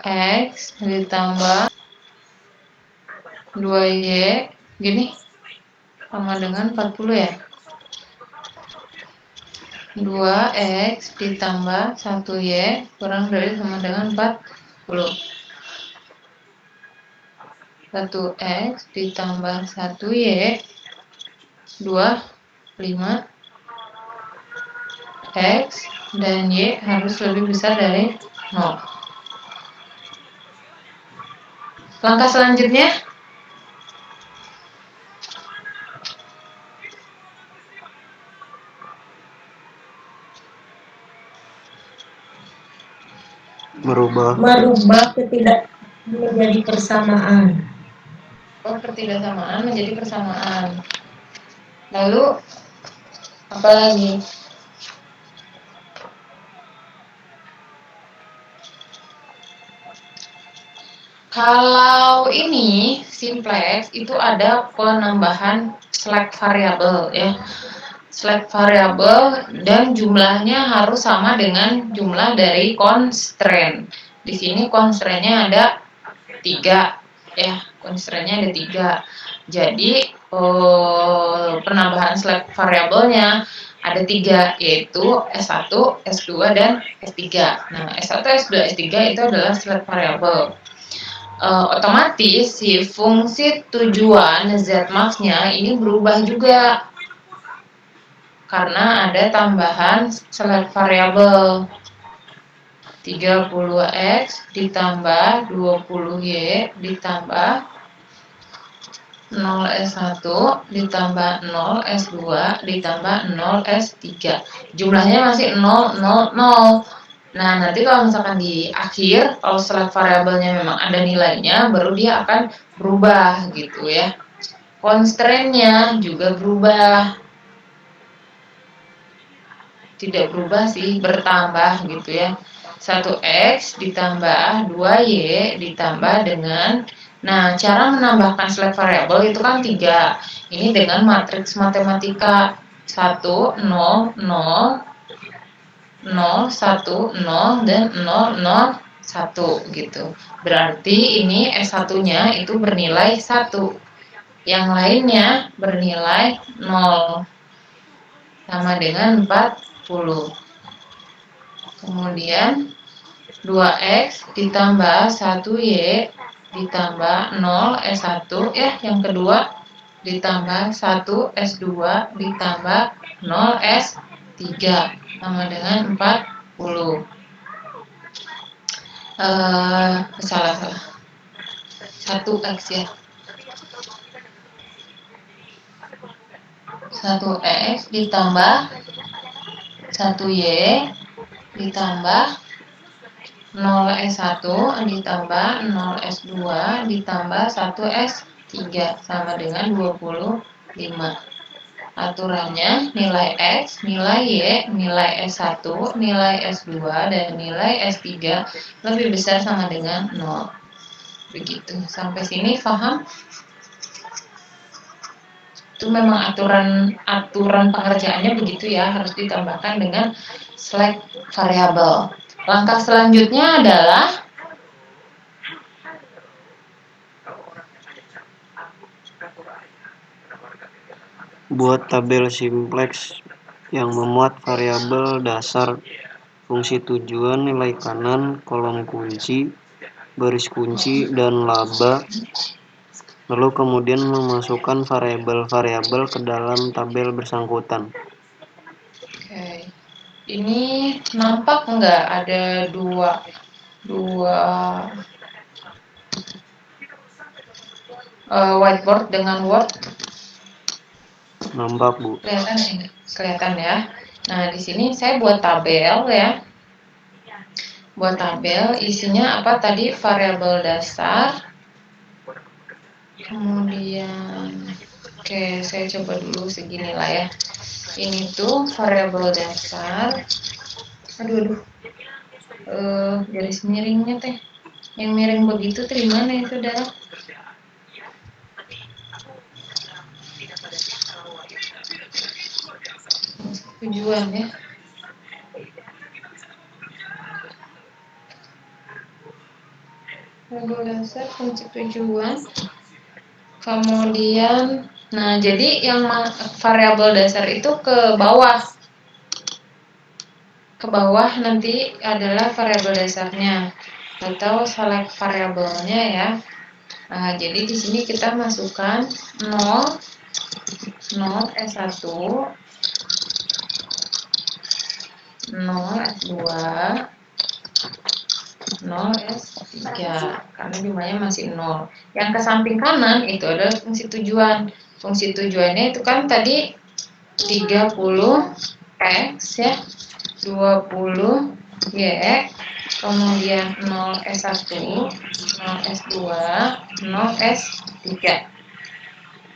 X ditambah 2Y gini sama dengan 40 ya. 2X ditambah 1Y kurang dari sama dengan 40. 1X ditambah 1Y 25. X dan Y harus lebih besar dari 0. Langkah selanjutnya merubah menjadi persamaan. ketidaksamaan menjadi persamaan. Lalu apa lagi? Kalau ini simplex itu ada penambahan select variable ya. Select variable dan jumlahnya harus sama dengan jumlah dari constraint. Di sini constraint-nya ada 3 ya, constraint-nya ada 3. Jadi penambahan select variabelnya ada 3, yaitu S1, S2 dan S3. Nah, S1, S2, S3 itu adalah select variable. Otomatis si fungsi tujuan Z-max-nya ini berubah juga karena ada tambahan select variable. 30X ditambah 20Y ditambah 0S1 ditambah 0S2 ditambah 0S3. Jumlahnya masih 0, 0, 0. Nah, nanti kalau misalkan di akhir, kalau select variabelnya memang ada nilainya, baru dia akan berubah gitu ya. Constraint-nya juga berubah. Tidak berubah sih, bertambah gitu ya. 1X ditambah 2Y ditambah dengan, nah cara menambahkan select variable itu kan 3. Ini dengan matriks matematika 1, 0, 0, 0, 1, 0, dan 0, 0, 1 gitu. Berarti ini S1-nya itu bernilai 1. Yang lainnya bernilai 0. Sama dengan 40. Kemudian 2X ditambah 1Y ditambah 0 S1 ya, yang kedua ditambah 1 S2 ditambah 0 S3 sama dengan 40. Salah 1X ya. 1X ditambah 1Y ditambah 0S1 ditambah 0S2 ditambah 1S3 sama dengan 25. Aturannya nilai X, nilai Y, nilai S1, nilai S2, dan nilai S3 lebih besar sama dengan 0. Begitu. Sampai sini paham? Itu memang aturan pengerjaannya begitu ya, harus ditambahkan dengan select variable. Langkah selanjutnya adalah buat tabel simplex yang memuat variabel dasar, fungsi tujuan, nilai kanan, kolom kunci, baris kunci, dan laba, lalu kemudian memasukkan variabel-variabel ke dalam tabel bersangkutan. Oke. Ini nampak nggak ada dua whiteboard dengan Word? Nampak, Bu. Kelihatan ya? Kelihatan ya. Nah, di sini saya buat tabel ya. Buat tabel isinya apa tadi? Variabel dasar. Kemudian oke, saya coba dulu segini lah ya. Ini tuh variabel dasar. Aduh. Garis miringnya teh. Yang miring begitu tuh di mana ya, Saudara? Tujuan ya. variabel dasar, fungsi tujuan. Kemudian, nah jadi yang variabel dasar itu ke bawah nanti adalah variabel dasarnya atau select variabelnya ya. Nah, jadi di sini kita masukkan 0 S1, 0 S2, 0 S3 karena jumlahnya masih 0. Yang ke samping kanan itu adalah fungsi tujuan. Fungsi tujuannya itu kan tadi 30 X ya, 20 Y, kemudian 0 S1, 0 S2, 0 S3.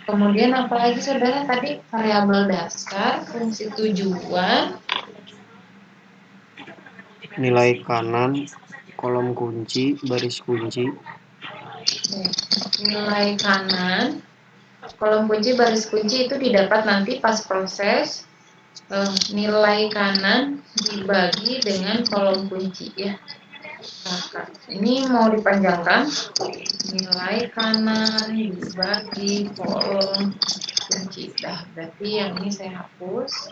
Kemudian apalagi saudara tadi variabel dasar, fungsi tujuan, nilai kanan, kolom kunci, baris kunci. Nilai kanan, kolom kunci, baris kunci itu didapat nanti pas proses nilai kanan dibagi dengan kolom kunci ya. Nah, ini mau dipanjangkan, nilai kanan dibagi kolom kunci. Dah, berarti yang ini saya hapus.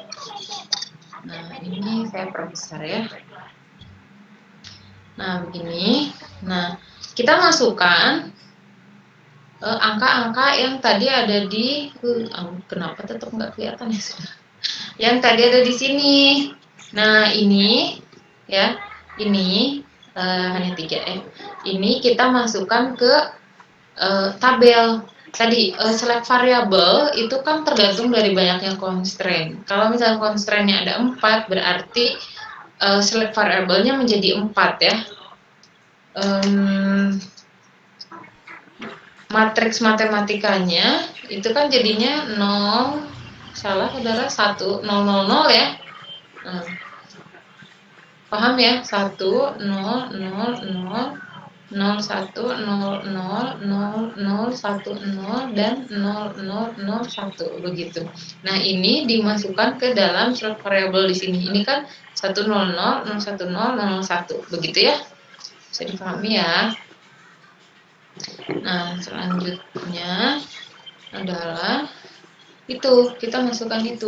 Nah, ini saya perbesar ya. Nah, begini. Nah, kita masukkan angka-angka yang tadi ada di kenapa tetap nggak kelihatan ya saudara? Yang tadi ada di sini. Nah, ini ya, ini hanya 3 ya. Ini kita masukkan ke tabel. Tadi select variabel itu kan tergantung dari banyaknya constraint. Kalau misalnya constraintnya ada 4, berarti select variabelnya menjadi 4 ya. Matriks matematikanya itu kan jadinya 0, salah saudara, 1, 0, 0, 0 ya. Paham ya? 1, 0, 0, 0, 0, 1, 0, 0, 0, 0, 1, 0, dan 0, 0, 0, 1 begitu. Nah, ini dimasukkan ke dalam select variable di sini. Ini kan 1, 0, 0, 0, 1, 0, 0, 1 begitu ya. Bisa dipahami ya. Nah, selanjutnya adalah itu, kita masukkan itu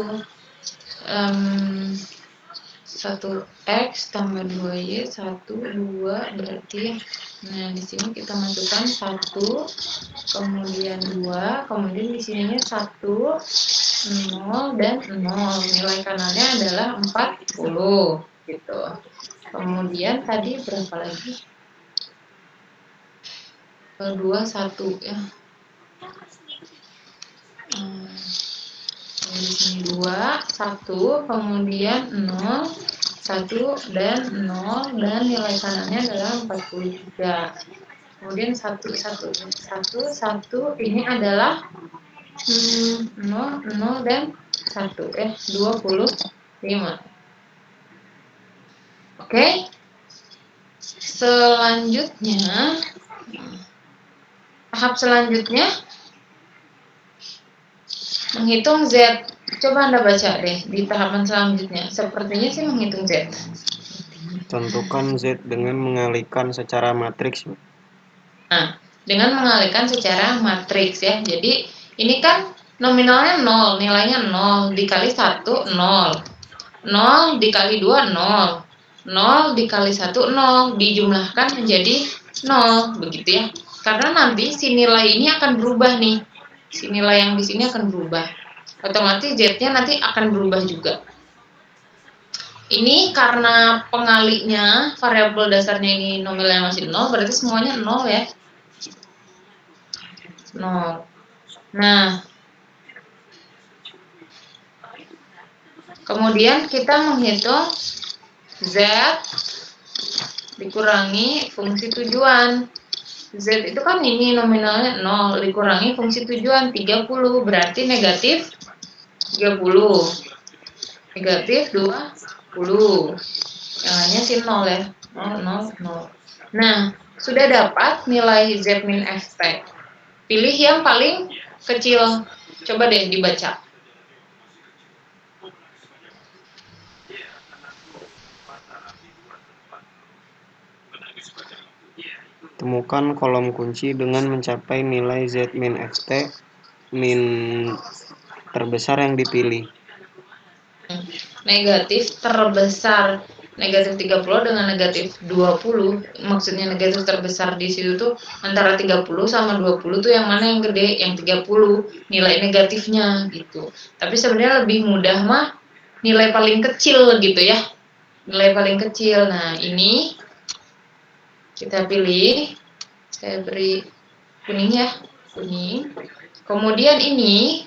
1x tambah 2y 1, 2 berarti ya. Nah, di sini kita masukkan 1, kemudian 2, kemudian di sininya 1, 0 dan 0. Nilai kanannya adalah 40 gitu. Kemudian tadi berapa lagi? 2, 1 ya. Di sini 2, 1, kemudian 0, 1 dan 0, dan nilai kanannya adalah 43. Kemudian 1, 1, 1, 1, ini adalah 0, 0 dan 1 ya, 25. Oke. Selanjutnya, tahap selanjutnya menghitung Z. Coba Anda baca deh di tahapan selanjutnya. Sepertinya sih menghitung Z. Tentukan Z dengan mengalihkan secara matriks. Nah, dengan mengalihkan secara matriks ya. Jadi ini kan nominalnya 0, nilainya 0, dikali 1, 0. 0 dikali 2, 0. 0 dikali 1, 0. Dijumlahkan menjadi 0, begitu ya. Karena nanti si nilai ini akan berubah nih. Si nilai yang di sini akan berubah. Otomatis Z-nya nanti akan berubah juga. Ini karena pengalihnya variabel dasarnya ini nominalnya masih 0, berarti semuanya 0 ya. 0. Nah, kemudian kita menghitung Z dikurangi fungsi tujuan. Z itu kan ini nominalnya 0, dikurangi fungsi tujuan 30, berarti negatif 30. Negatif 20. Yang lainnya sih 0 ya. 0, 0, 0. Nah, sudah dapat nilai Z min FT. Pilih yang paling kecil. Coba deh dibaca. Temukan kolom kunci dengan mencapai nilai Z min FT min terbesar yang dipilih. Negatif terbesar negatif 30 dengan negatif 20, maksudnya negatif terbesar di situ tuh antara 30 sama 20 tuh yang mana yang gede, yang 30 nilai negatifnya gitu. Tapi sebenarnya lebih mudah mah nilai paling kecil gitu ya, nilai paling kecil. Nah ini kita pilih, saya beri kuning ya, kuning. Kemudian ini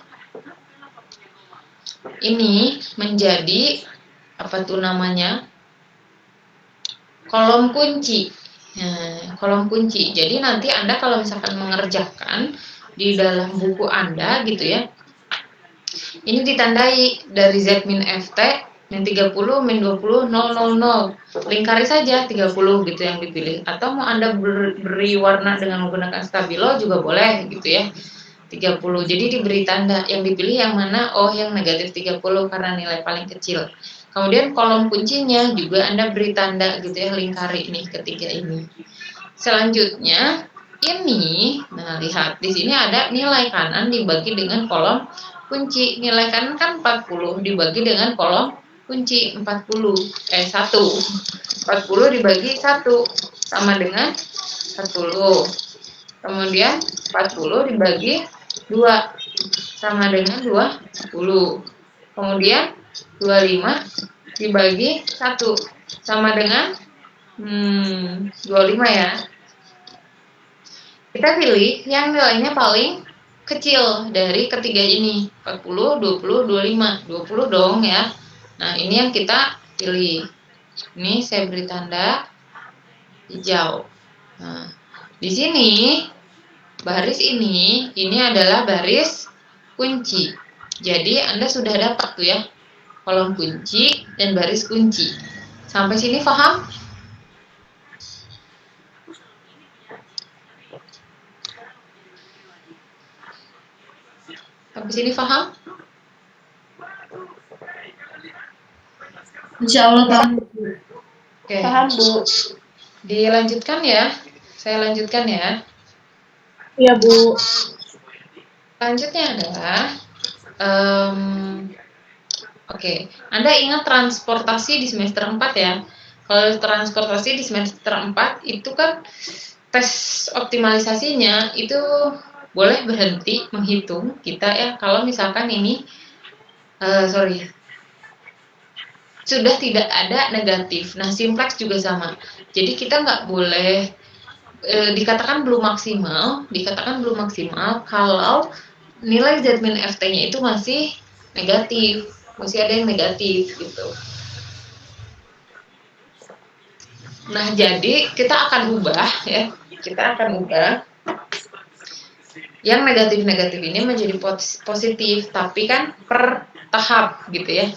menjadi apa tuh namanya, kolom kunci. Nah, kolom kunci. Jadi nanti Anda kalau misalkan mengerjakan di dalam buku Anda gitu ya, ini ditandai dari Z min FT min 30 min 20 0 0 0. Lingkari saja 30 gitu yang dipilih. Atau mau Anda beri warna dengan menggunakan stabilo juga boleh gitu ya. 30. Jadi diberi tanda yang dipilih yang mana, oh yang negatif 30 karena nilai paling kecil. Kemudian kolom kuncinya juga Anda beri tanda gitu ya, lingkari ini ketiga ini. Selanjutnya ini, nah lihat di sini ada nilai kanan dibagi dengan kolom kunci. Nilai kanan kan 40 dibagi dengan kolom kunci 1. 40 dibagi 1 sama dengan 40. Kemudian 40 dibagi 2 sama dengan 20. Kemudian 25 dibagi 1 sama dengan 25 ya. Kita pilih yang nilainya paling kecil dari ketiga ini, 40, 20, 25. 20 dong ya. Nah, ini yang kita pilih. Ini saya beri tanda hijau. Nah, di sini baris ini adalah baris kunci. Jadi Anda sudah dapat tuh ya, kolom kunci dan baris kunci. Sampai sini paham? Sampai sini paham? Insya Allah paham. Oke. Paham, Bu. Dilanjutkan ya. Saya lanjutkan ya. Iya, Bu. Selanjutnya adalah oke. Anda ingat transportasi di semester 4 ya. Kalau transportasi di semester 4 itu kan tes optimalisasinya itu boleh berhenti menghitung kita ya, kalau misalkan ini sudah tidak ada negatif. Nah, simplex juga sama. Jadi kita nggak boleh dikatakan belum maksimal kalau nilai Z min FT-nya itu masih negatif, masih ada yang negatif gitu. Nah, jadi kita akan ubah ya, yang negatif-negatif ini menjadi positif, tapi kan per tahap gitu ya,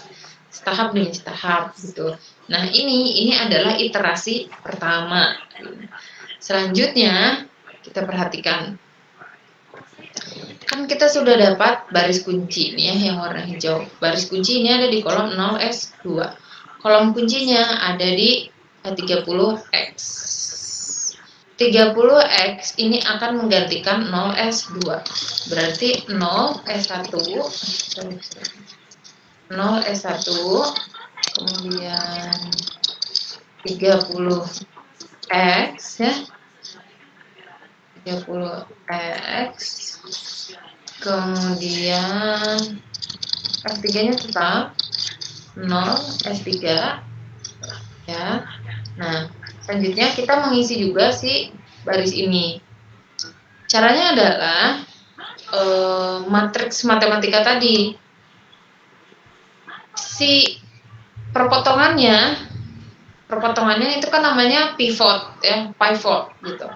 setahap demi setahap gitu. Nah, ini adalah iterasi pertama. Selanjutnya kita perhatikan, kan kita sudah dapat baris kunci nih ya, yang warna hijau. Baris kunci ini ada di kolom 0S2. Kolom kuncinya ada di 30X. 30X ini akan menggantikan 0S2. Berarti 0S1, kemudian 30X ya. 30X, kemudian S3-nya tetap 0 S3 ya. Nah, selanjutnya kita mengisi juga si baris ini. Caranya adalah matriks matematika tadi. Si perpotongannya itu kan namanya pivot ya, pivot gitu.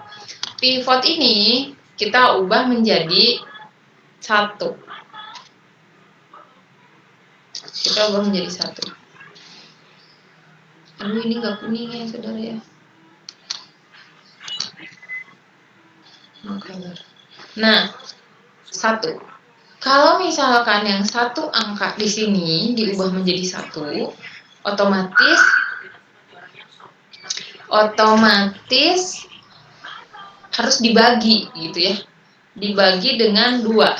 Pivot ini kita ubah menjadi 1. Kita ubah menjadi 1. Aduh, ini nggak kuning ya saudara ya. Nah, 1. Kalau misalkan yang 1 angka di sini diubah menjadi 1, otomatis harus dibagi gitu ya. Dibagi dengan 2.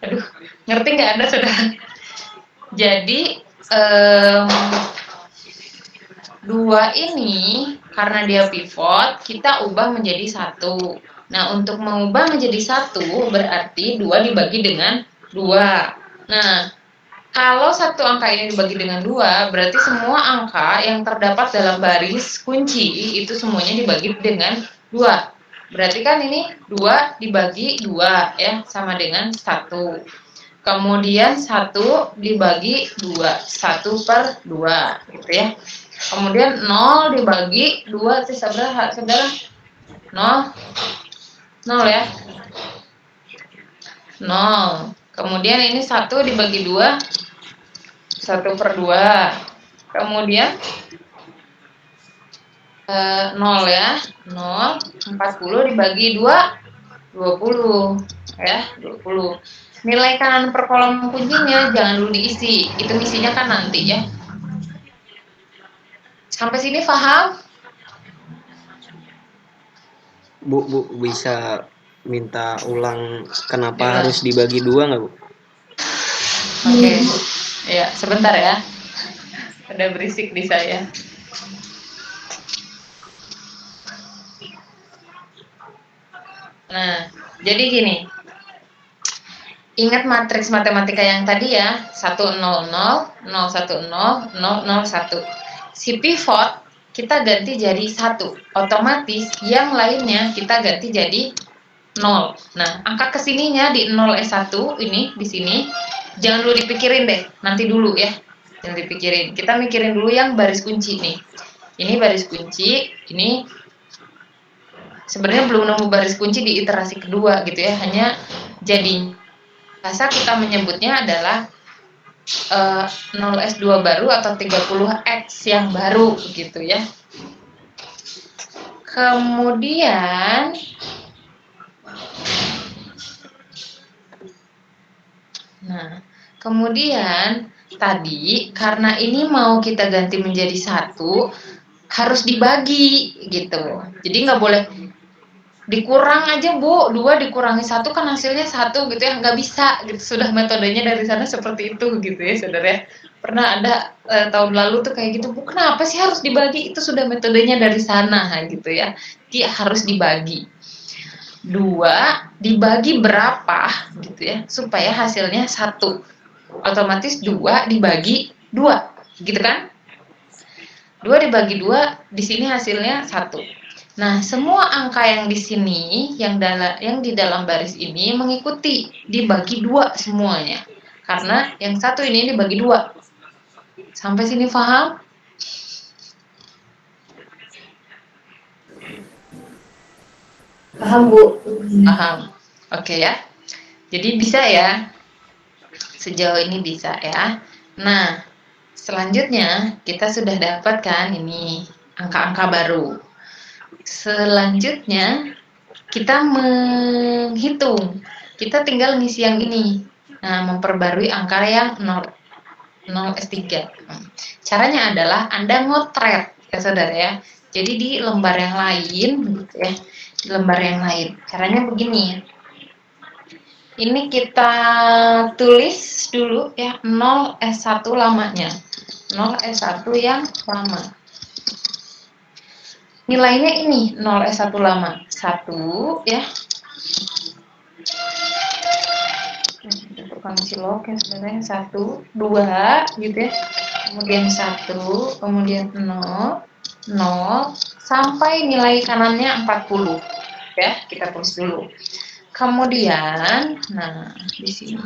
Aduh, ngerti nggak Anda, saudara? Jadi, 2 ini karena dia pivot, kita ubah menjadi 1. Nah, untuk mengubah menjadi 1 berarti 2 dibagi dengan 2. Nah, kalau satu angka ini dibagi dengan 2, berarti semua angka yang terdapat dalam baris kunci itu semuanya dibagi dengan 2. Berarti kan ini 2 dibagi 2 ya, sama dengan 1. Kemudian 1 dibagi 2, 1/2 gitu ya. Kemudian 0 dibagi 2 itu saudara, 0, 0 ya. 0. Kemudian ini 1 dibagi 2, 1/2. Kemudian 0 ya. 0, 40 dibagi 2, 20 ya, 20. Nilai kanan per kolom kuncinya jangan dulu diisi. Itu isinya kan nanti ya. Sampai sini paham? Bu, bisa minta ulang kenapa Iya. harus dibagi 2 nggak, Bu? Oke. Ya, sebentar ya. Ada berisik di saya. Nah, jadi gini. Ingat matriks matematika yang tadi ya, 100, 010, 001. Si pivot kita ganti jadi 1. Otomatis yang lainnya kita ganti jadi 0. Nah, angka kesininya di 0S1 ini di sini jangan dulu dipikirin deh, nanti dulu ya. Jangan dipikirin. Kita mikirin dulu yang baris kunci nih. Ini baris kunci, ini sebenarnya belum nemu baris kunci di iterasi kedua gitu ya. Hanya jadi biasa kita menyebutnya adalah 0S2 baru atau 30X yang baru gitu ya. Kemudian tadi karena ini mau kita ganti menjadi 1 harus dibagi gitu. Jadi nggak boleh dikurang aja, Bu. 2 dikurangi 1 kan hasilnya 1 gitu ya. Nggak bisa gitu. Sudah metodenya dari sana seperti itu gitu ya, saudara. Pernah ada tahun lalu tuh kayak gitu, Bu. Kenapa sih harus dibagi? Itu sudah metodenya dari sana gitu ya. Jadi harus dibagi. 2 dibagi berapa gitu ya, supaya hasilnya 1. Otomatis 2 dibagi 2 gitu kan. 2 dibagi 2 di sini hasilnya 1. Nah, semua angka yang di sini yang di dalam baris ini mengikuti dibagi 2 semuanya. Karena yang 1 ini dibagi 2. Sampai sini paham? Paham, Bu. Paham. Oke ya. Jadi bisa ya. Sejauh ini bisa ya. Nah, selanjutnya kita sudah dapatkan ini angka-angka baru. Selanjutnya kita menghitung. Kita tinggal ngisi yang ini. Nah, memperbarui angka yang 0S3. Caranya adalah Anda ngotret ya saudara ya. Jadi di lembar yang lain gitu ya. Di lembar yang lain. Caranya begini. Ini kita tulis dulu ya 0S1 lamanya. 0S1 yang lama. Nilainya ini 0S1 lama. 1 ya. Tukang cilok ya sebenarnya 1, 2 gitu ya. Kemudian 1, kemudian 0, 0 sampai nilai kanannya 40. Ya, kita tulis dulu. Kemudian, nah di sini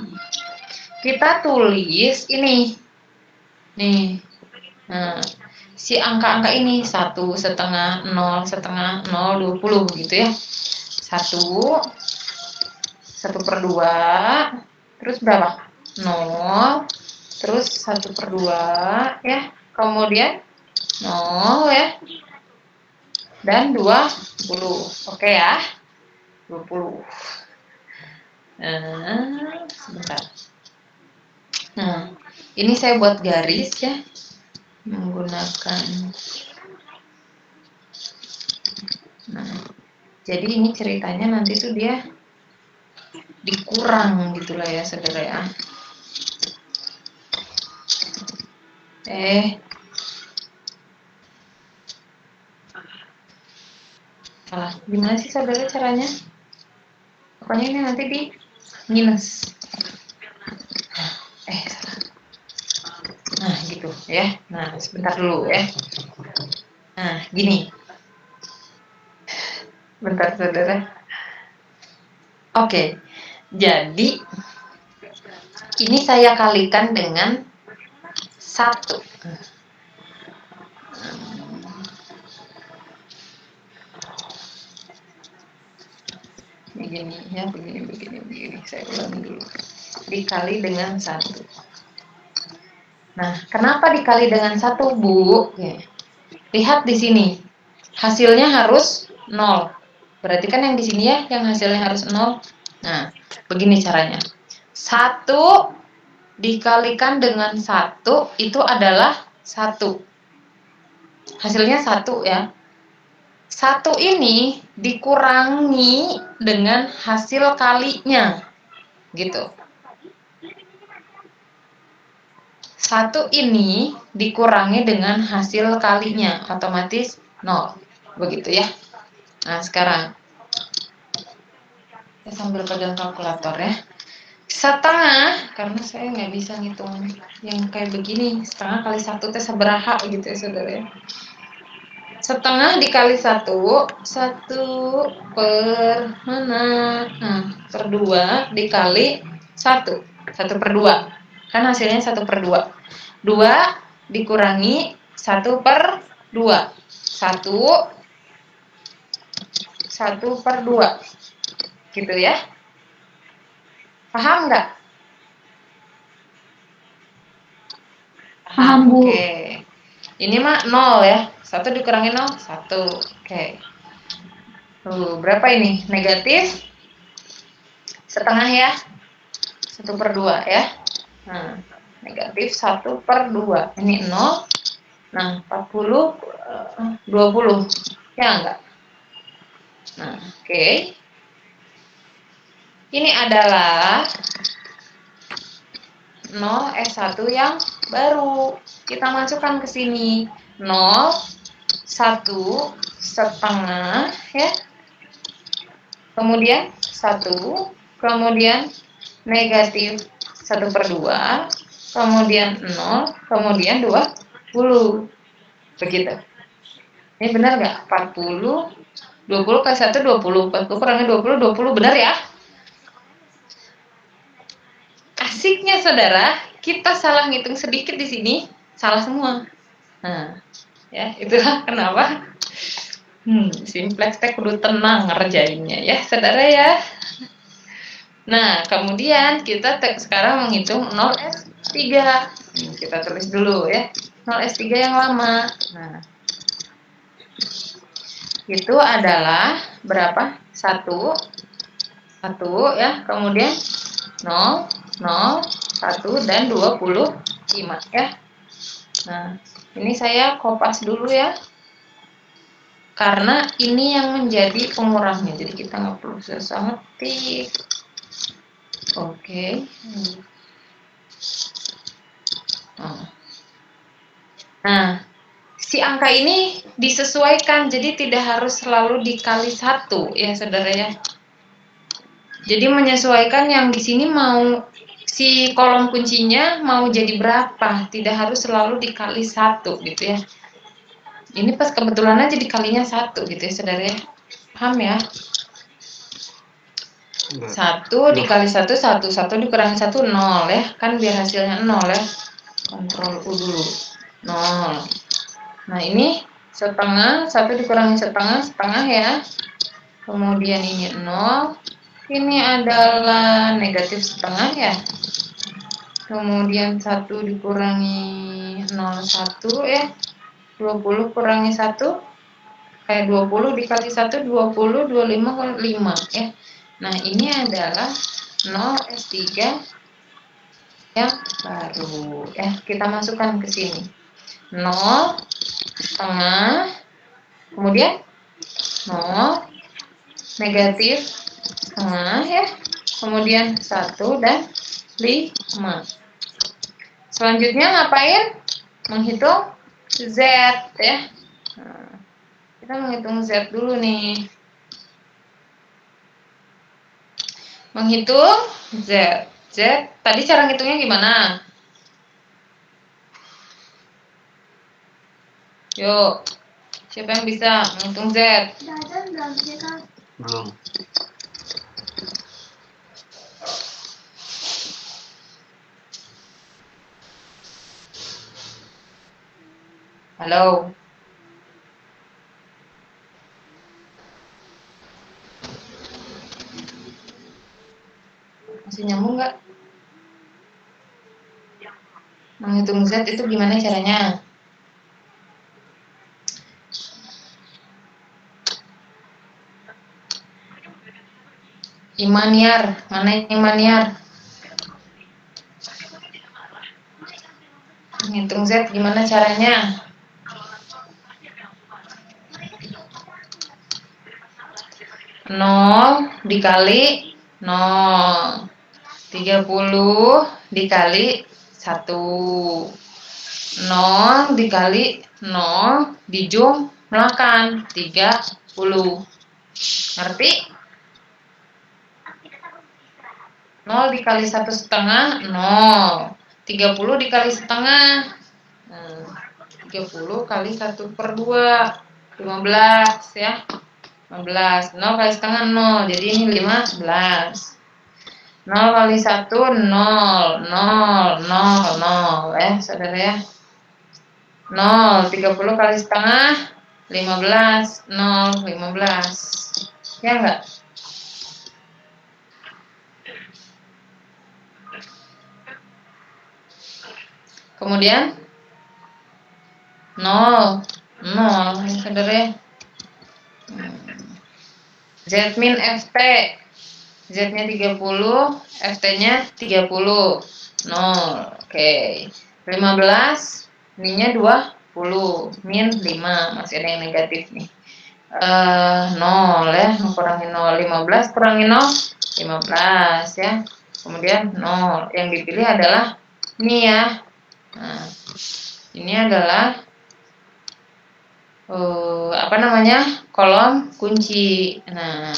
kita tulis ini, nih, nah si angka-angka ini 1,5, 0,5, 0, 20 gitu ya. 1/2, terus berapa? 0, terus 1/2 ya. Kemudian 0 ya. Dan 20. Oke ya. 20. Sebentar. Nah, ini saya buat garis ya, menggunakan. Nah, Jadi ini ceritanya nanti tuh dia dikurang gitulah ya saudara ya. Salah. Gimana sih saudara caranya? Pokoknya ini nanti di minus. Salah. Nah, gitu ya. Nah, sebentar dulu ya. Nah, gini. Bentar saudara. Oke. Jadi ini saya kalikan dengan 1. Begini ya, begini. Saya ulangi dulu. Dikali dengan 1. Nah, kenapa dikali dengan 1, Bu? Oke. Lihat di sini. Hasilnya harus 0. Berarti kan yang di sini ya, yang hasilnya harus 0. Nah, begini caranya. 1 dikalikan dengan 1 itu adalah 1. Hasilnya 1 ya. 1 ini dikurangi dengan hasil kalinya. Gitu. 1 ini dikurangi dengan hasil kalinya, otomatis 0. Begitu ya. Nah, sekarang saya sambil pegang kalkulator ya. Setengah, karena saya nggak bisa ngitung yang kayak begini. Setengah kali 1 teh sabaraha gitu ya saudara ya. Setengah dikali 1, 1 per mana? Nah, per 2 dikali 1. 1 per 2. Kan hasilnya 1 per 2. 2 dikurangi 1 per 2. 1 per 2. Gitu ya. Paham nggak? Paham, Bu. Oke. Ini mah 0 ya. 1 dikurangi 0, 1. Oke. Tuh, berapa ini? Negatif setengah ya. 1 per 2 ya. Nah, negatif 1 per 2. Ini 0. Nah, 40, 20. Ya enggak? Nah, oke. Ini adalah 0S1 yang baru. Kita masukkan ke sini. 0, 1, setengah ya. Kemudian 1, kemudian negatif 1 per 2, kemudian 0, kemudian 20. Begitu. Ini benar nggak? 40, 20 kali 1, 20. 40 kurangi 20, 20. Benar ya? Asiknya saudara, kita salah ngitung sedikit di sini, salah semua. Nah, ya itulah kenapa simplex teh kudu tenang ngerjainnya ya saudara ya. Nah, kemudian kita sekarang menghitung 0S3. Kita tulis dulu ya. 0S3 yang lama. Nah, itu adalah berapa? 1 ya. Kemudian 0, 0, 1 dan 25 ya. Nah, ini saya kopas dulu ya. Karena ini yang menjadi pengurangnya. Jadi kita nggak perlu susah ngetik. Oke. Nah, si angka ini disesuaikan, jadi tidak harus selalu dikali 1 ya saudara ya. Jadi menyesuaikan yang di sini mau si kolom kuncinya mau jadi berapa, tidak harus selalu dikali 1 gitu ya. Ini pas kebetulan aja dikalinya 1 gitu ya saudara ya. Paham ya? 1 dikali 1, 1 dikurangi 1, 0 ya. Kan biar hasilnya 0 ya. Kontrol U dulu. 0. Nah, ini setengah, 1 dikurangi setengah, setengah ya. Kemudian ini 0. Ini adalah negatif setengah ya. Kemudian 1 dikurangi 0,1 ya. 20 kurangi 1. Kayak 20 dikali 1, 20, 25, 5 ya. Nah, ini adalah 0S3 yang baru ya. Kita masukkan ke sini. 0 setengah, kemudian 0, negatif setengah ya. Kemudian 1 dan 5. Selanjutnya ngapain? Menghitung Z ya. Nah, kita menghitung Z dulu nih. Menghitung Z. Z, tadi cara ngitungnya gimana? Yuk, siapa yang bisa menghitung Z? Belum. Halo. Masih nyambung nggak? Menghitung Z itu gimana caranya? Imaniar, mana Imaniar? Menghitung Z gimana caranya? Nol dikali 0. 30 dikali 1. 0 dikali 0 dijumlahkan 30. Ngerti? 0 dikali 1/2 0. 30 dikali setengah 30 kali 1/2 15 ya. 15. 0 kali setengah 0. Jadi ini 15. 0 kali 1 0. 0 0 0 ya saudara ya. 0. 30 kali setengah 15. 0 15. Ya enggak? Kemudian 0 0 ya saudara ya. Z min FT. Z-nya 30, FT-nya 30. 0. Oke. 15, ininya 20, min 5. Masih ada yang negatif nih. 0 ya, kurangi 0. 15 kurangi 0, 15 ya. Kemudian 0. Yang dipilih adalah ini ya. Nah, ini adalah apa namanya? Kolom kunci. Nah,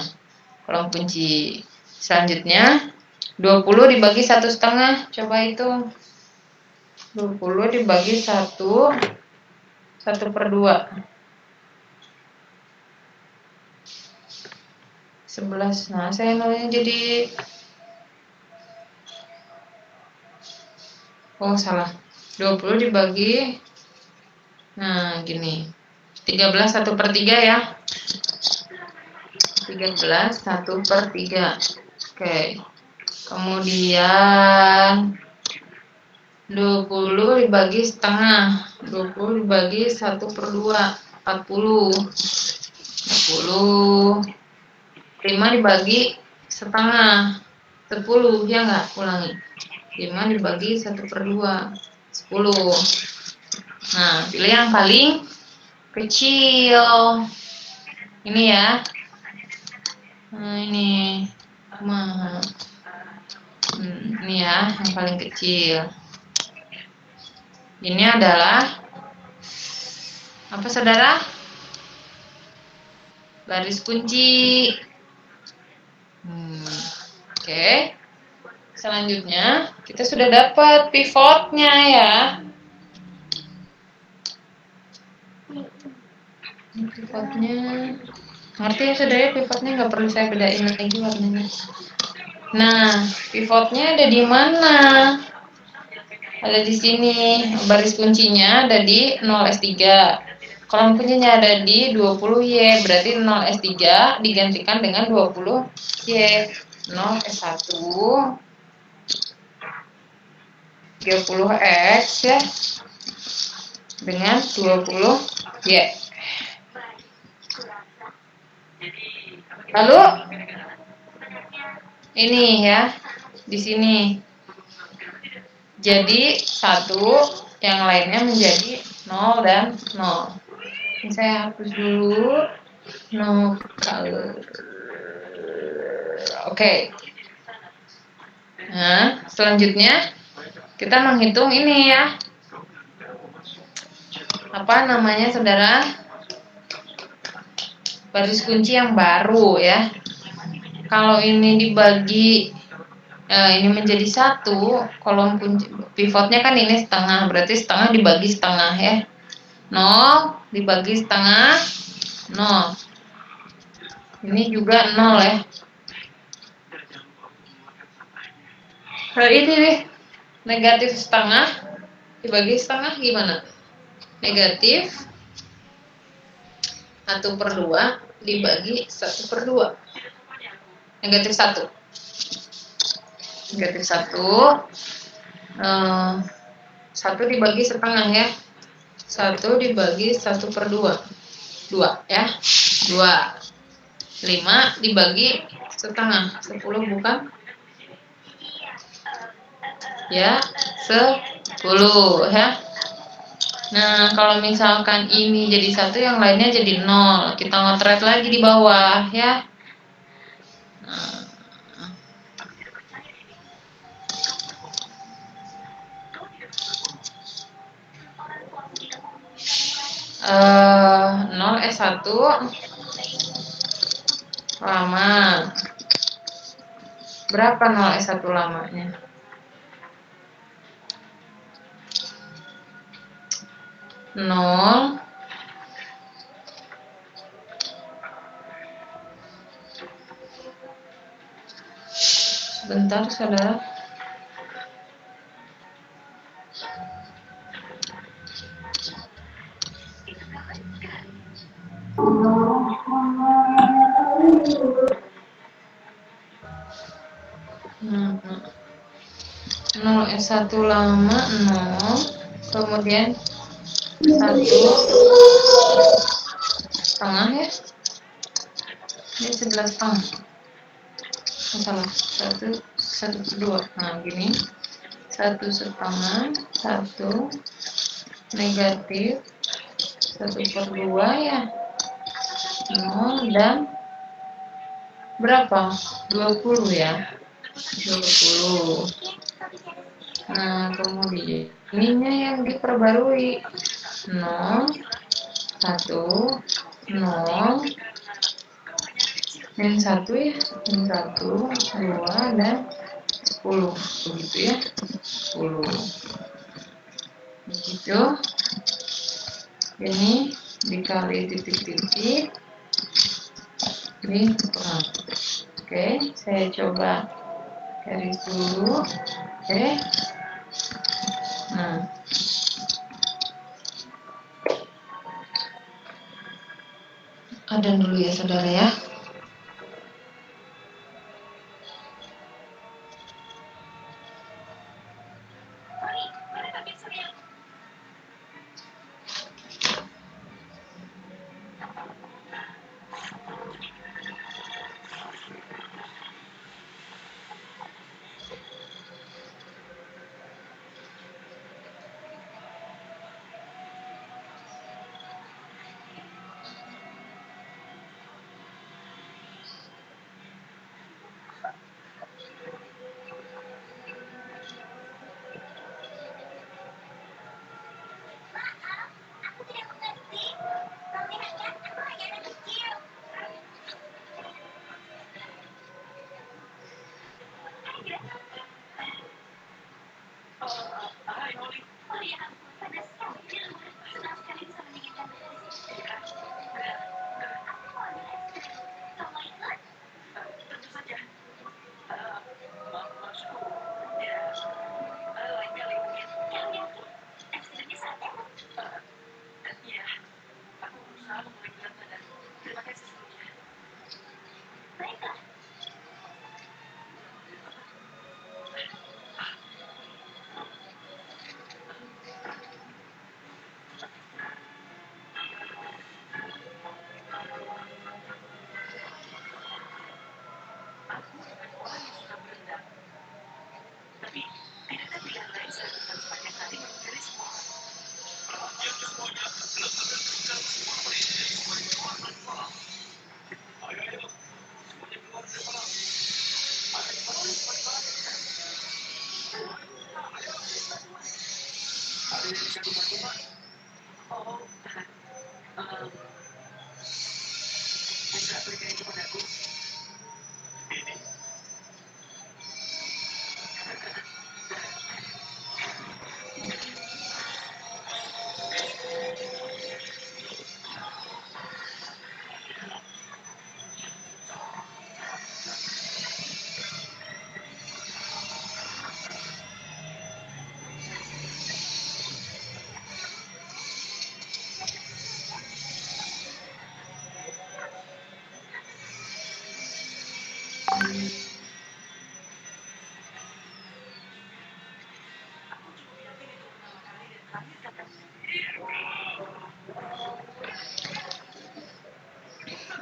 kolom kunci. Selanjutnya 20 dibagi 1/2. Coba hitung. 20 dibagi 1 1/2. 11. Nah, saya nulisnya jadi salah. 20 dibagi, nah gini, 13 1/3 ya. 13 1/3. Oke. Kemudian 20 dibagi setengah. 20 dibagi 1/2. 40. 40. 5 dibagi setengah. 10 ya enggak? Ulangi. 5 dibagi 1/2. 10. Nah, pilih yang paling kecil. Ini ya. Nah, ini. Ini ya, yang paling kecil. Ini adalah apa saudara? Baris kunci. Oke. Selanjutnya kita sudah dapat pivotnya ya. Pivotnya, ngerti ya saudara? Pivotnya nggak perlu saya bedain lagi warnanya. Nah, pivotnya ada di mana? Ada di sini. Baris kuncinya ada di 0S3. Kolom kuncinya ada di 20Y. Berarti 0S3 digantikan dengan 20Y. 0S1 30X ya. Dengan 20Y. Lalu ini ya. Di sini. Jadi 1, yang lainnya menjadi 0 dan 0. Ini saya hapus dulu. No color. Oke. Nah, selanjutnya kita menghitung ini ya. Apa namanya, saudara? Baris kunci yang baru ya. Kalau ini dibagi, ini menjadi 1, kolom kunci pivotnya kan ini setengah, berarti setengah dibagi setengah ya. 0 dibagi setengah 0. Ini juga 0 ya. Kalau ini nih negatif setengah dibagi setengah gimana? Negatif 1/2 dibagi 1/2. Negatif 1. Negatif 1. 1 dibagi setengah ya. 1 dibagi 1/2. 2 ya. 2. 5 dibagi setengah. 10 bukan? Ya, 10 ya. Nah, kalau misalkan ini jadi 1, yang lainnya jadi 0. Kita ngotret lagi di bawah ya. Nah, 1 lama. Berapa 0 lamanya? 0. Sebentar, saudara. Nah, 0 lama 0, kemudian 1 setengah ya. Ini 11,5. Salah, 1/2. Nah, gini. 1/2, 1 negatif 1/2 ya. 0 dan berapa? 20 ya. 20. Nah, kemudian ininya yang diperbarui. 0, 1, 0, min 1 ya. Min 1, 2, dan 10. Begitu ya. 10. Begitu. Ini dikali titik-titik. Ini kurang. Oke, saya coba garis dulu. Oke. Nah, ada dulu ya saudara ya.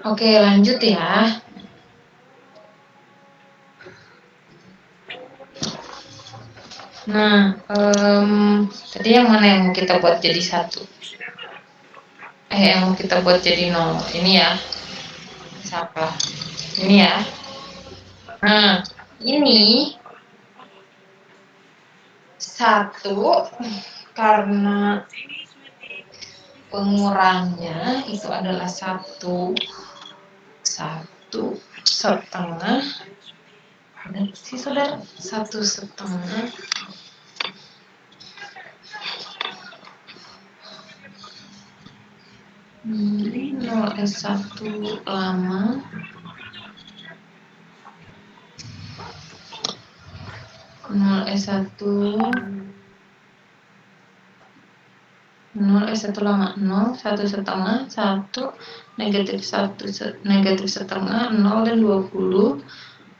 Oke, lanjut ya. Nah, tadi yang mana yang mau kita buat jadi 1? Yang mau kita buat jadi 0. Ini ya. Siapa? Ini ya. Nah, ini 1 karena pengurangnya itu adalah 1 setengah. Ada sih saudara, 1/2. Ini 0S1 lama. 0S1 lama 0, 1/2, 1, negatif 1/2, 0 dan 20.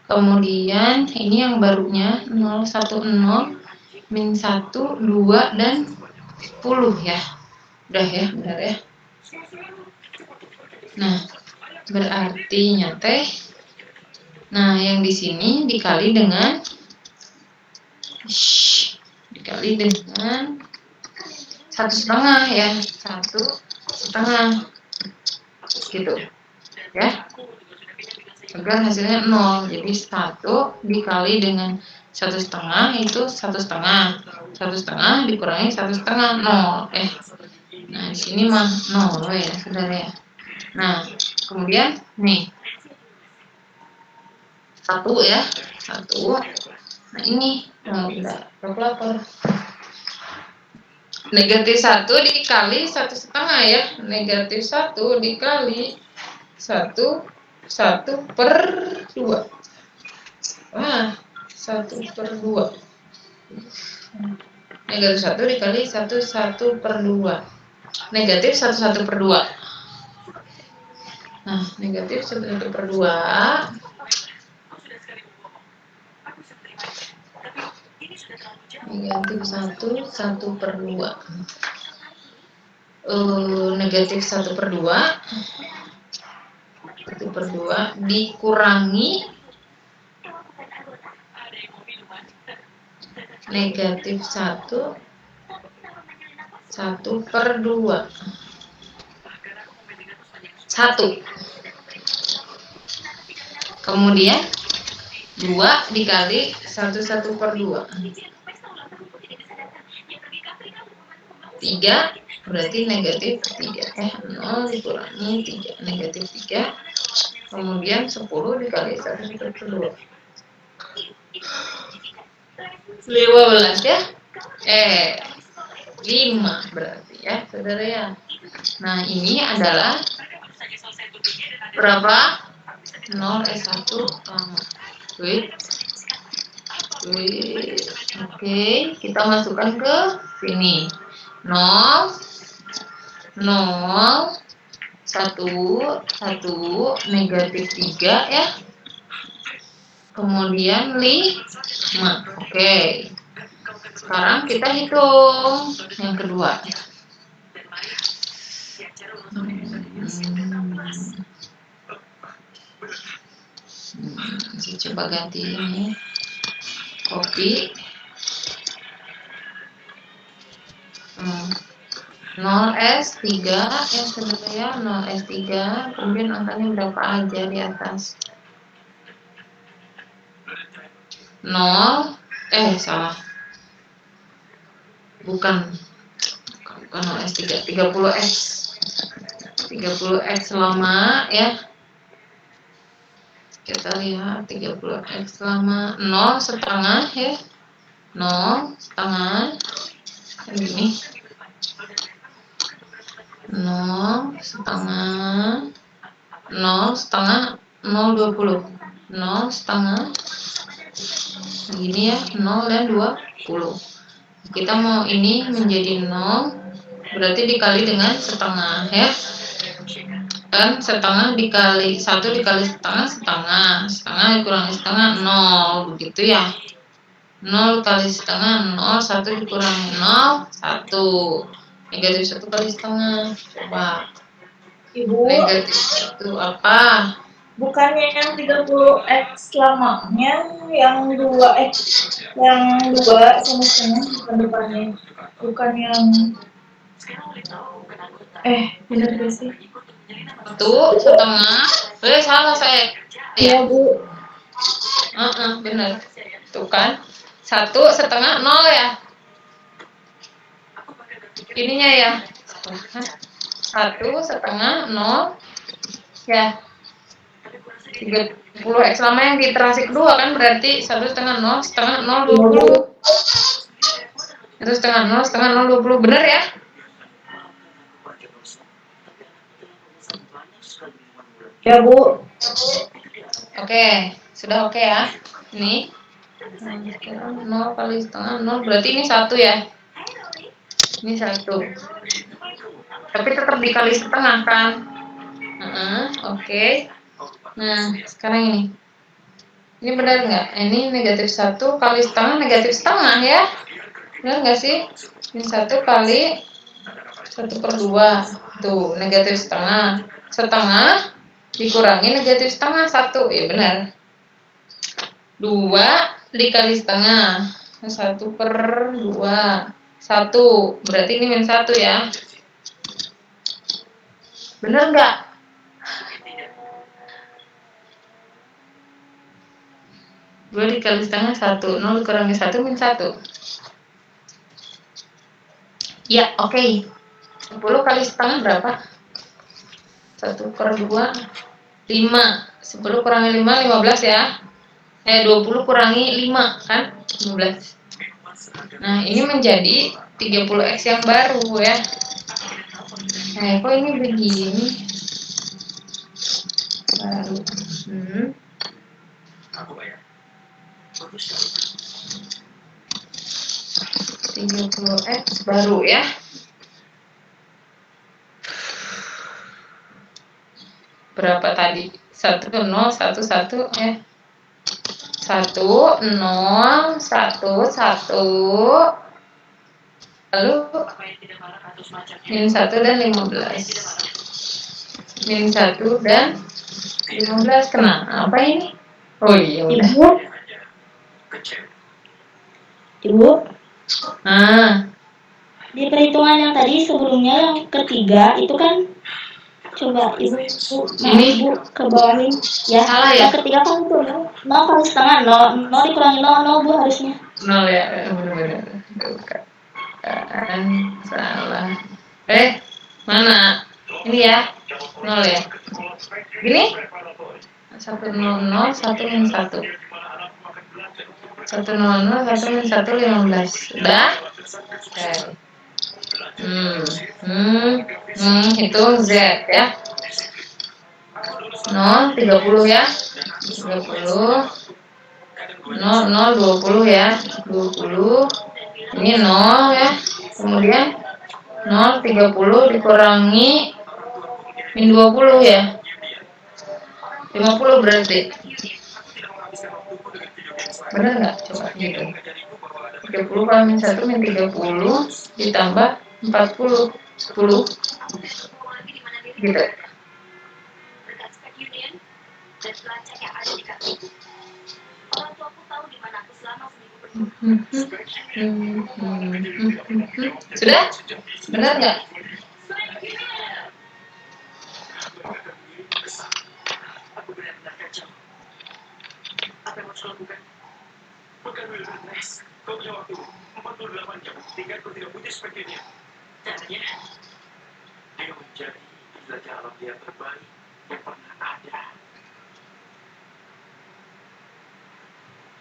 Kemudian ini yang barunya 0, 1, 0, min 1, 2, dan 10 ya. Udah ya, benar ya. Nah, berarti teh. Nah, yang di sini dikali dengan 1/2 ya, 1/2 gitu ya, agar hasilnya 0. Jadi 1 dikali dengan 1/2 itu 1/2, 1/2 dikurangi 1/2, 0. Nah di sini mah 0 ya saudara ya. Nah kemudian nih 1 ya, 1. Nah ini udah kalkulator. Negatif 1 dikali 1/2 ya. Negatif 1 dikali 1/2. Wah, 1/2. Negatif 1 dikali 1/2. Negatif 1/2. Nah, negatif 1/2. Negatif 1/2. Negatif 1/2 dikurangi negatif 1/2. Kemudian 2 dikali 1/2. 3 berarti negatif 3. 0 dikurangi 3, negatif 3. Kemudian 10 dikali 1/2. 15 ya. 5 berarti ya saudara ya. Nah ini adalah berapa? 0S1 lama. Oke, kita masukkan ke sini. 0, 1, 1, negatif 3 ya. Kemudian 5. Oke. Sekarang kita hitung yang kedua. Saya coba ganti ini. Copy. 0S3 ya sebenarnya 0S3. Kemudian angkanya berapa aja di atas? 0. Salah. Bukan 0S3, 30X. 30X lama ya. Kita lihat 30X lama 0,5 ya. 0,5 ini 0,5 0,5 0,20 0,5 gini ya, 0 dan 20. Kita mau ini menjadi 0 berarti dikali dengan setengah ya. kan setengah dikali 1 dikali setengah setengah dikurangi setengah 0 begitu ya. 0 kali setengah 0, 1 dikurangi 0 1, negatif 1 kali setengah. Coba Ibu, negatif 1 apa? bukannya yang 30x lamanya yang 2x yang 2 sama setengah bukan depannya, bukan yang bener gak sih? 1 setengah salah saya Iya ya. Bu. Bener tuh kan 1 setengah 0 ya ininya ya. 1 setengah 0 ya 30x lama yang di iterasi kedua kan berarti 1 setengah 0 setengah 0 20 1 setengah 0 20 bener ya. Ya Bu. Oke, sudah oke ya. Ini 0 kali setengah 0 berarti ini 1 ya. Ini 1. Tapi tetap dikali setengah kan. Oke. Nah, sekarang ini. Ini benar nggak? Ini negatif 1 kali setengah negatif setengah ya. Benar nggak sih? Ini 1 kali 1/2. Tuh, negatif setengah. Setengah dikurangi negatif setengah 1. Ya benar. 2 dikali setengah 1/2 1 berarti ini min 1 ya. Bener nggak? Dua dikali setengah 1 0 dikurangi 1 min 1 ya. Oke. 10 kali setengah berapa? 1/2 5 10 kurangi 5 15 ya. 20 kurangi 5 kan 15. Nah ini menjadi 30x yang baru ya. Kok ini begini baru 30x baru ya. Berapa tadi? 1 0 1 1 1 0 1 1 lalu min 1 dan 15 min 1 dan 15 kenapa ini? Oh iya udah. Ibu. Di perhitungan yang tadi sebelumnya yang ketiga itu kan coba ibu ke bawahin ya. Salah ya? Yang ketiga kan itu 0 kali setengah 0 dikurangi 0 Bu harusnya 0 ya benar-benar salah. Mana ini ya 0 ya gini 1 0 0 1 min 1 1 0 0 1 min 1 15 udah. Hitung Z ya. 0 30 ya. 30 0 0 20 ya. 20 ini 0 ya. Kemudian 0 30 dikurangi min 20 ya. 50 berarti. Benar nggak? Coba gitu. 30 kali min 1 min 30 ditambah 40 10 gitu. Sudah? Benar nggak?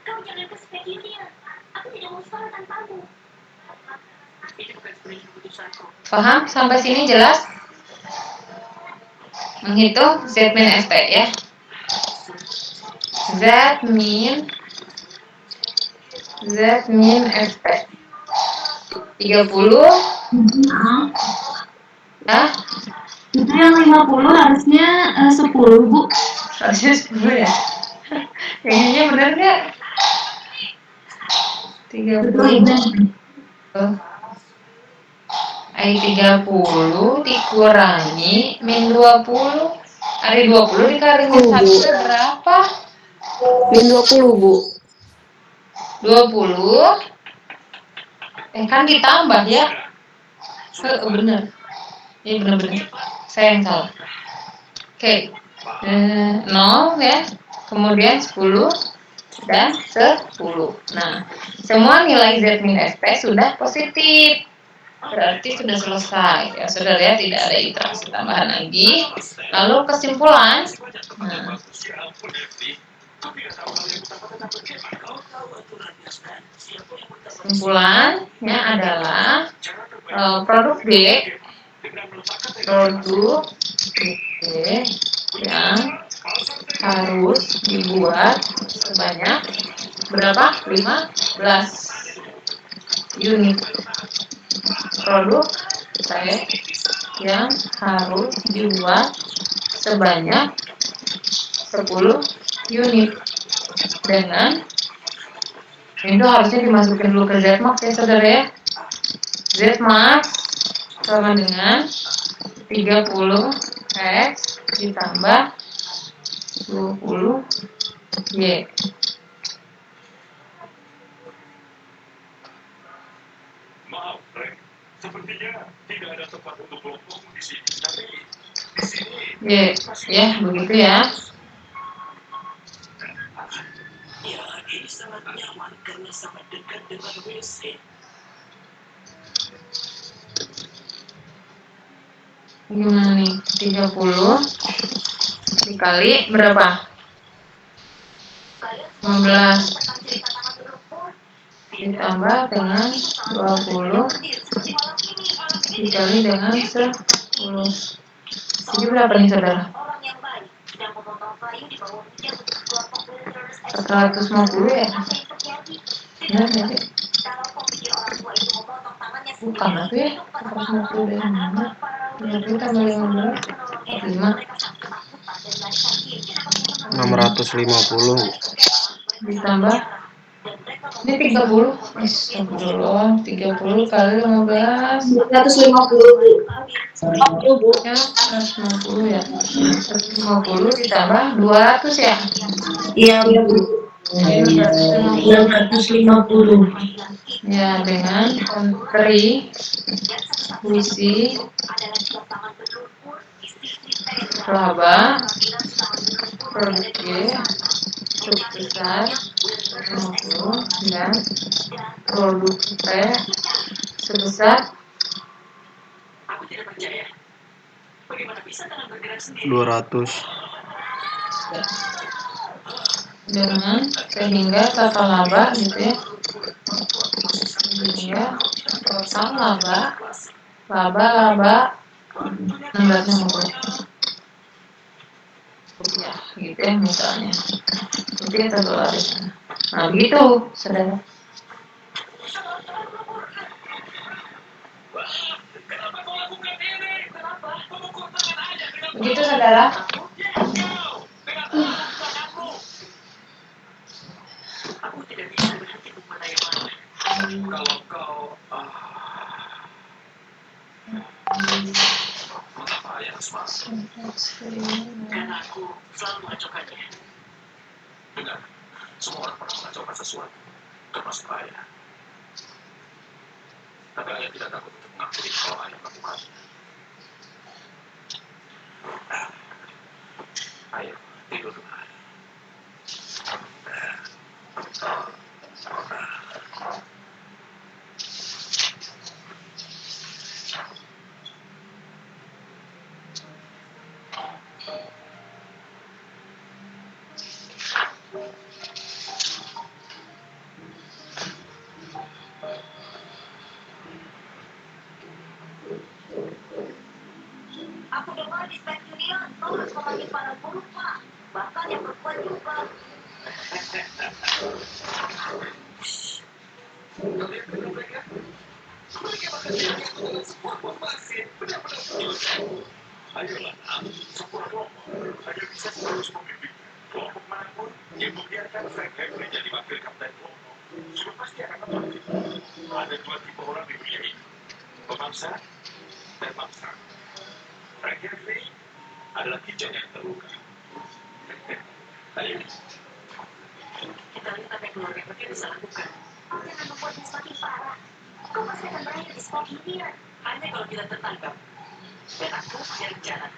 Kamu jangan kespekini ya. Aku tidak mau sekolah tanpamu. Paham? Sampai sini jelas? Menghitung Z min ST ya. Z min ST 30 ya Itu yang 50 harusnya 10, Bu. Harusnya 10 ya. Kayaknya benar nggak? 30. Ai 30 dikurangi min 20. Ari 20 dikalinya 1 berapa? Min 20, Bu. 20. Kan ditambah ya. Bener. Ya bener-bener. Saya yang salah. Oke. 0 ya. Kemudian 10 dan 10. Nah, semua nilai Z min SP sudah positif. Berarti sudah selesai. Ya, sudah lihat tidak ada interaksi tambahan lagi. Lalu kesimpulan. Nah, kesimpulannya adalah produk D yang harus dibuat sebanyak berapa? 15 unit. Produk C yang harus dibuat sebanyak 10 unit dengan itu harusnya dimasukin dulu ke Zmax ya saudara ya. Zmax sama dengan 30 X ditambah 20 Y. Maaf, Frank. Sepertinya tidak ada tempat untuk kelompokmu di sini. Tapi di sini. Ya, begitu ya. Ya, ini sangat nyaman karena sangat dekat dengan WC. Gimana nih? 30 dikali berapa? 15 ditambah dengan 20 dikali dengan 10. Jadi berapa nih saudara? 150 ya? Benar ya? Bukan aku ya? 150 dari mana? 30 tambah 15 5 650. ditambah ini 30. Astagfirullah, 30 kali 15 250, Bu. 50, Bu. ya 150 ya. 150 ditambah 200 ya. Iya, Bu. 650 ya dengan kontribusi laba produk Y sebesar 50 dan produk P sebesar 200. dengan sehingga total laba gitu ya. Sehingga total laba 650 ya gitu ya misalnya. Itu ya $1. Nah begitu saudara. Begitu saudara. Kalau kau mengapa ya semangat? Karena aku selalu mengacaukannya. Dengar, semua orang pernah mengacaukan sesuatu, termasuk ayah. Tapi ayah tidak takut untuk mengakui kalau ayah melakukannya. Ayo, tidurlah. Aku dengar di Spek Junior, kau harus memanggil para guru, Pak. Bahkan yang perempuan juga. Ayolah, sebuah kelompok hanya bisa terus memimpin. Kelompok manapun yang membiarkan Frank Henry jadi wakil kapten kelompok, sudah pasti akan menang. Ada dua tipe orang di dunia ini, pemaksa dan maksa. Frank Henry adalah kijang yang terluka. Ayo, Kita lihat apa yang keluarga kita bisa lakukan. Jangan membuatnya semakin parah. Kau pasti akan berakhir di spot ini. hanya kalau kita tertangkap dan aku yang jalan.